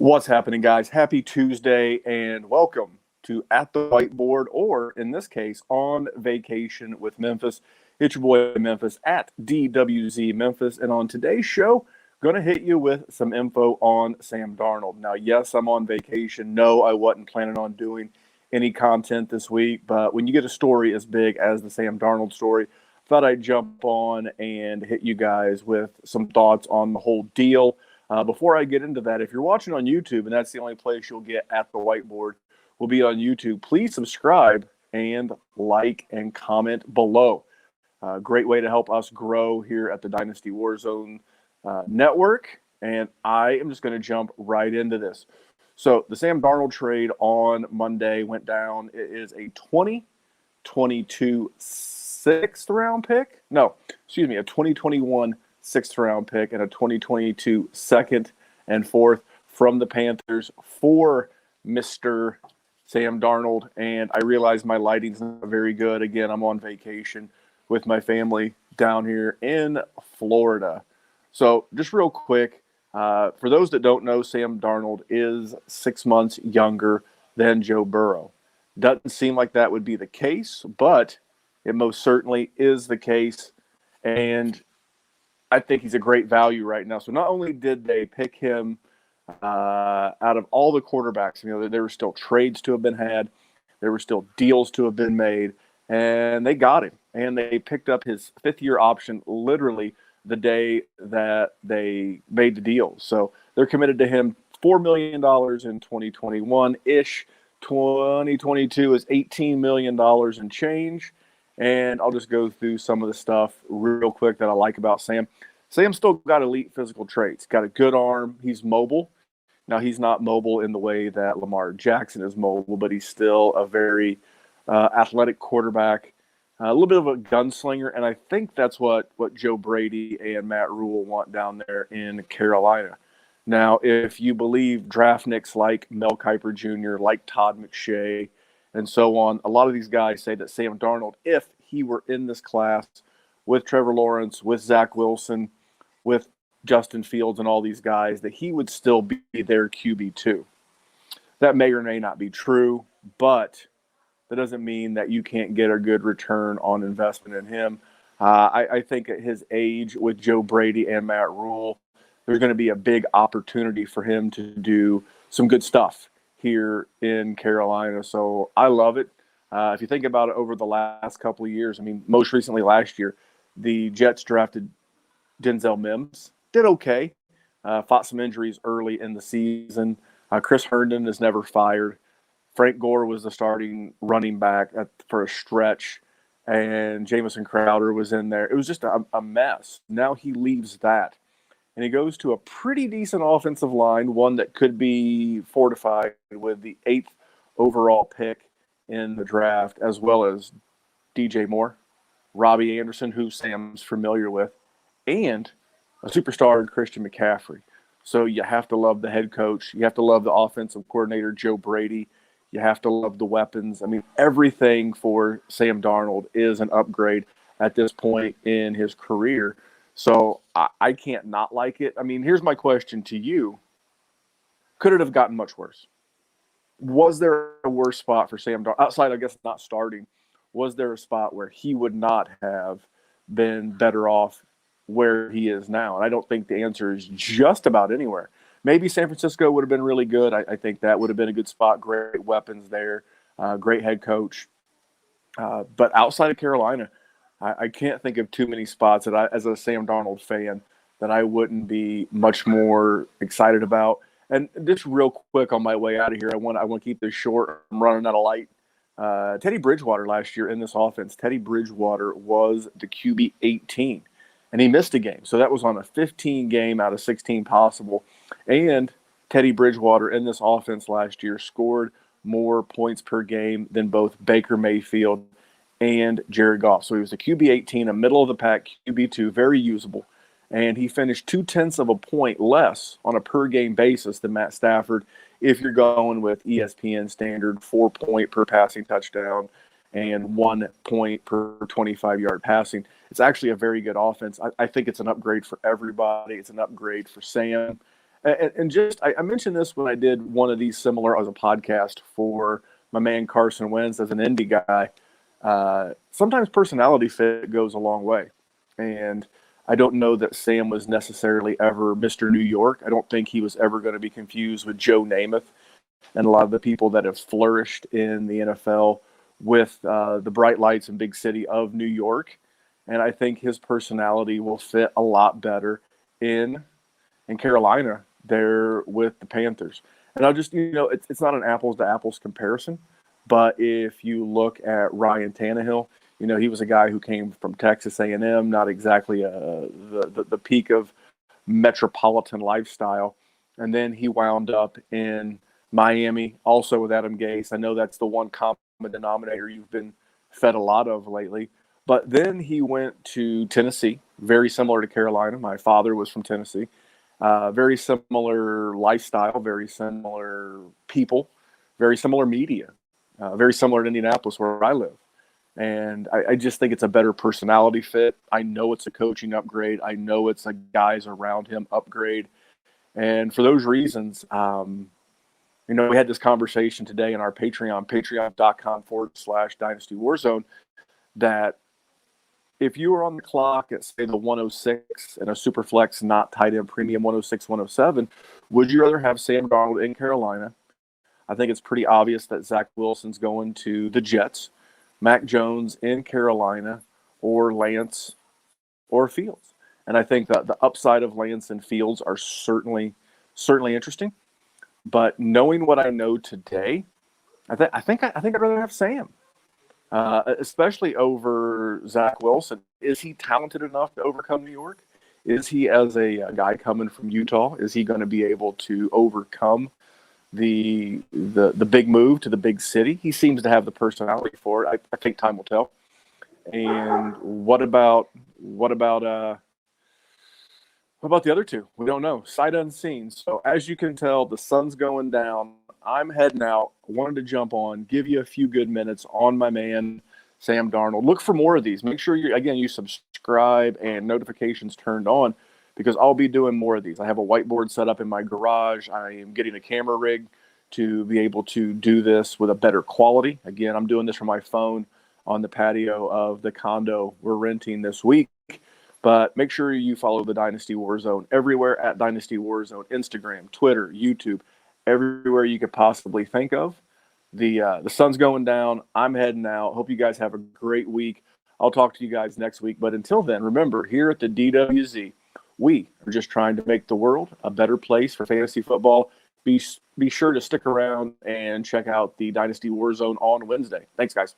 What's happening, guys? Happy Tuesday and welcome to At the Whiteboard, or in this case, On Vacation with Memphis. It's your boy Memphis at DWZ Memphis, and on today's show, going to hit you with some info on Sam Darnold. Now, yes, I'm on vacation. No, I wasn't planning on doing any content this week, but when you get a story as big as the Sam Darnold story, I thought I'd jump on and hit you guys with some thoughts on the whole deal. Before I get into that, if you're watching on YouTube, and that's the only place you'll get At the Whiteboard, will be on YouTube, please subscribe and like and comment below. Great way to help us grow here at the Dynasty Warzone network. And I am just going to jump right into this. So the Sam Darnold trade on Monday went down. It is a 2022 sixth round pick. No, excuse me, a 2021 sixth round pick and a 2022 second and fourth from the Panthers for Mr. Sam Darnold. And I realize my lighting's not very good. Again, I'm on vacation with my family down here in Florida. So just real quick, for those that don't know, Sam Darnold is 6 months younger than Joe Burrow. Doesn't seem like that would be the case, but it most certainly is the case. And I think he's a great value right now. So not only did they pick him out of all the quarterbacks, there were still trades to have been had. There were still deals to have been made. And they got him. And they picked up his fifth-year option literally the day that they made the deal. So they're committed to him $4 million in 2021-ish. 2022 is $18 million and change. And I'll just go through some of the stuff real quick that I like about Sam. Sam's still got elite physical traits. Got a good arm. He's mobile. Now, he's not mobile in the way that Lamar Jackson is mobile, but he's still a very athletic quarterback. A little bit of a gunslinger, and I think that's what Joe Brady and Matt Rule want down there in Carolina. Now, if you believe draftniks like Mel Kiper Jr., like Todd McShay, and so on, a lot of these guys say that Sam Darnold, if he were in this class with Trevor Lawrence, with Zach Wilson, with Justin Fields and all these guys, that he would still be their QB2. That may or may not be true, but that doesn't mean that you can't get a good return on investment in him. I think at his age with Joe Brady and Matt Rule, there's going to be a big opportunity for him to do some good stuff here in Carolina. So I love it. If you think about it over the last couple of years, most recently last year, the Jets drafted Denzel Mims. Did okay. Fought some injuries early in the season. Chris Herndon is never fired. Frank Gore was the starting running back for a stretch, and Jamison Crowder was in there. It was just a mess. Now he leaves that, and he goes to a pretty decent offensive line, one that could be fortified with the 8th overall pick in the draft, as well as DJ Moore, Robbie Anderson, who Sam's familiar with, and a superstar in Christian McCaffrey. So you have to love the head coach. You have to love the offensive coordinator, Joe Brady. You have to love the weapons. Everything for Sam Darnold is an upgrade at this point in his career. So I can't not like it. Here's my question to you. Could it have gotten much worse? Was there a worse spot for Sam Darnold? Outside, I guess, not starting, was there a spot where he would not have been better off where he is now? And I don't think the answer is just about anywhere. Maybe San Francisco would have been really good. I think that would have been a good spot. Great weapons there. Great head coach. But outside of Carolina, I can't think of too many spots that as a Sam Darnold fan, that I wouldn't be much more excited about. And just real quick on my way out of here, I want to keep this short. I'm running out of light. Teddy Bridgewater last year in this offense, Teddy Bridgewater was the QB 18. And he missed a game. So that was on a 15 game out of 16 possible. And Teddy Bridgewater in this offense last year scored more points per game than both Baker Mayfield and Jared Goff. So he was a QB 18, a middle of the pack QB2, very usable. And he finished 0.2 of a point less on a per game basis than Matt Stafford if you're going with ESPN standard 4 point per passing touchdown and 1 point per 25-yard passing. It's actually a very good offense. I think it's an upgrade for everybody. It's an upgrade for Sam. And just, I mentioned this when I did one of these similar as a podcast for my man Carson Wentz as an indie guy. Sometimes personality fit goes a long way. And I don't know that Sam was necessarily ever Mr. New York. I don't think he was ever going to be confused with Joe Namath and a lot of the people that have flourished in the NFL with the bright lights and big city of New York. And I think his personality will fit a lot better in Carolina there with the Panthers. And I'll just, it's not an apples to apples comparison, but if you look at Ryan Tannehill, he was a guy who came from Texas A&M, not exactly the peak of metropolitan lifestyle. And then he wound up in Miami, also with Adam Gase. I know that's the one common denominator you've been fed a lot of lately. But then he went to Tennessee, very similar to Carolina. My father was from Tennessee. Very similar lifestyle, very similar people, very similar media, very similar to Indianapolis where I live. And I just think it's a better personality fit. I know it's a coaching upgrade. I know it's a guys around him upgrade. And for those reasons, we had this conversation today in our Patreon, patreon.com/Dynasty Warzone, that if you were on the clock at, say, the 106 and a super flex, not tight end premium 106, 107, would you rather have Sam Darnold in Carolina? I think it's pretty obvious that Zach Wilson's going to the Jets, Mac Jones in Carolina, or Lance or Fields. And I think that the upside of Lance and Fields are certainly interesting. But knowing what I know today, I think I'd rather have Sam. Especially over Zach Wilson. Is he talented enough to overcome New York? Is he, as a guy coming from Utah, is he going to be able to overcome the big move to the big city? He seems to have the personality for it. I think time will tell. And what about the other two? We don't know. Sight unseen. So as you can tell, the sun's going down. I'm heading out. I wanted to jump on, give you a few good minutes on my man, Sam Darnold. Look for more of these. Make sure you subscribe and notifications turned on, because I'll be doing more of these. I have a whiteboard set up in my garage. I am getting a camera rig to be able to do this with a better quality. Again, I'm doing this from my phone on the patio of the condo we're renting this week. But make sure you follow the Dynasty Warzone everywhere at Dynasty Warzone, Instagram, Twitter, YouTube, everywhere you could possibly think of. The sun's going down. I'm heading out. Hope you guys have a great week. I'll talk to you guys next week. But until then, remember, here at the DWZ, we are just trying to make the world a better place for fantasy football. Be sure to stick around and check out the Dynasty Warzone on Wednesday. Thanks, guys.